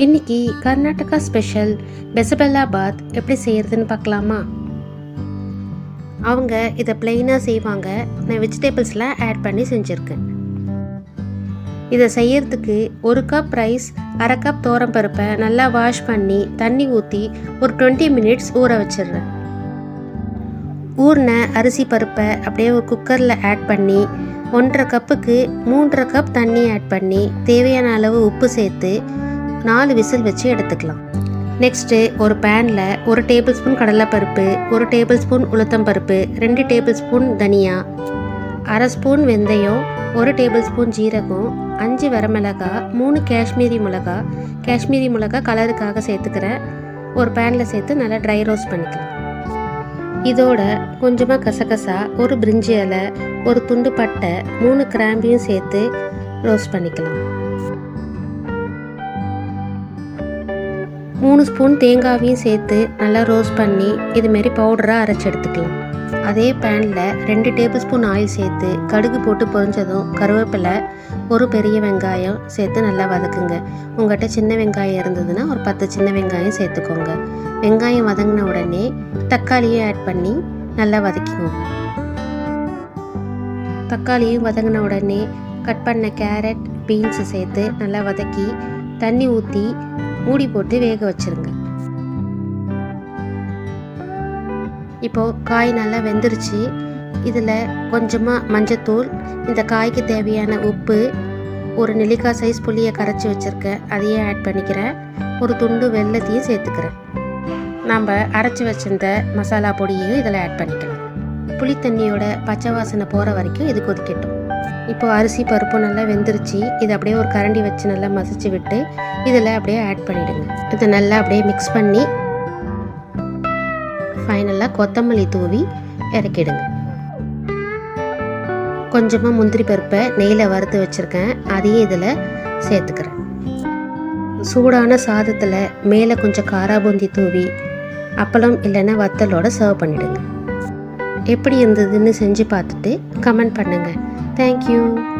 இன்றைக்கி கர்நாடகா ஸ்பெஷல் பெசபெல்லாபாத் எப்படி செய்கிறதுன்னு பார்க்கலாமா? அவங்க இதை ப்ளெயினாக செய்வாங்க. நான் வெஜிடபிள்ஸ்லாம் ஆட் பண்ணி செஞ்சுருக்கேன். இதை செய்யறதுக்கு 1 கப் ரைஸ், 1/2 கப் பருப்பை நல்லா வாஷ் பண்ணி தண்ணி ஊற்றி ஒரு 20 மினிட்ஸ் ஊற வச்சிடுறேன். ஊறின அரிசி பருப்பை அப்படியே ஒரு குக்கரில் ஆட் பண்ணி 1/2 கப்புக்கு 3/2 கப் தண்ணி ஆட் பண்ணி தேவையான அளவு உப்பு சேர்த்து 4 விசில் வச்சு எடுத்துக்கலாம். நெக்ஸ்ட்டு ஒரு பேனில் 1 டேபிள் ஸ்பூன் கடலைப்பருப்பு, 1 டேபிள் ஸ்பூன் உளுத்தம்பருப்பு, 2 டேபிள் ஸ்பூன் தனியா, 1/2 ஸ்பூன் வெந்தயம், 1 டேபிள் ஸ்பூன் ஜீரகம், 5 வரமிளகாய், 3 காஷ்மீரி மிளகாய் கலருக்காக சேர்த்துக்கிறேன். ஒரு பேனில் சேர்த்து நல்லா ட்ரை ரோஸ்ட் பண்ணிக்கலாம். இதோட கொஞ்சமாக கசகசா, 1 பிரிஞ்சி இலை, 1 துண்டு பட்டை, 3 கிராம்பையும் சேர்த்து ரோஸ்ட் பண்ணிக்கலாம். 3 ஸ்பூன் தேங்காவையும் சேர்த்து நல்லா ரோஸ்ட் பண்ணி இதுமாரி பவுடராக அரைச்சி எடுத்துக்கலாம். அதே பேனில் 2 டேபிள் ஸ்பூன் ஆயில் சேர்த்து கடுகு போட்டு பொரிஞ்சதும் கருவேப்பிலை, 1 பெரிய வெங்காயம் சேர்த்து நல்லா வதக்குங்க. உங்கள்கிட்ட சின்ன வெங்காயம் இருந்ததுன்னா ஒரு 10 சின்ன வெங்காயம் சேர்த்துக்கோங்க. வெங்காயம் வதங்கின உடனே தக்காளியும் ஆட் பண்ணி நல்லா வதக்கிக்கோங்க. தக்காளியும் வதங்கின உடனே கட் பண்ண கேரட், பீன்ஸு சேர்த்து நல்லா வதக்கி தண்ணி ஊற்றி மூடி போட்டு வேக வச்சுருங்க. இப்போது காய் நல்லா வெந்துருச்சு. இதில் கொஞ்சமாக மஞ்சத்தூள், இந்த காய்க்கு தேவையான உப்பு, ஒரு நெல்லிக்காய் சைஸ் புளியை கரைச்சி வச்சுருக்கேன், அதையே ஆட் பண்ணிக்கிறேன். ஒரு துண்டு வெல்லத்தையும் சேர்த்துக்கிறேன். நம்ம அரைச்சி வச்சிருந்த மசாலா பொடியையும் இதில் ஆட் பண்ணிக்கலாம். புளி தண்ணியோட பச்சை வாசனை போகிற வரைக்கும் இது கொதிக்கட்டும். இப்போது அரிசி பருப்பு நல்லா வெந்துருச்சு. இதை அப்படியே ஒரு கரண்டி வச்சு நல்லா மசிச்சு விட்டு இதில் அப்படியே ஆட் பண்ணிவிடுங்க. இதை நல்லா அப்படியே மிக்ஸ் பண்ணி ஃபைனலாக கொத்தமல்லி தூவி இறக்கிடுங்க. கொஞ்சமாக முந்திரி பருப்பை நெய்யில் வறுத்து வச்சுருக்கேன், அதையும் இதில் சேர்த்துக்கிறேன். சூடான சாதத்தில் மேலே கொஞ்சம் காராபூந்தி தூவி அப்பளம் இல்லைன்னா வத்தலோட சர்வ் பண்ணிவிடுங்க. எப்படி இருந்ததுன்னு செஞ்சு பார்த்துட்டு கமெண்ட் பண்ணுங்கள். தேங்க்யூ.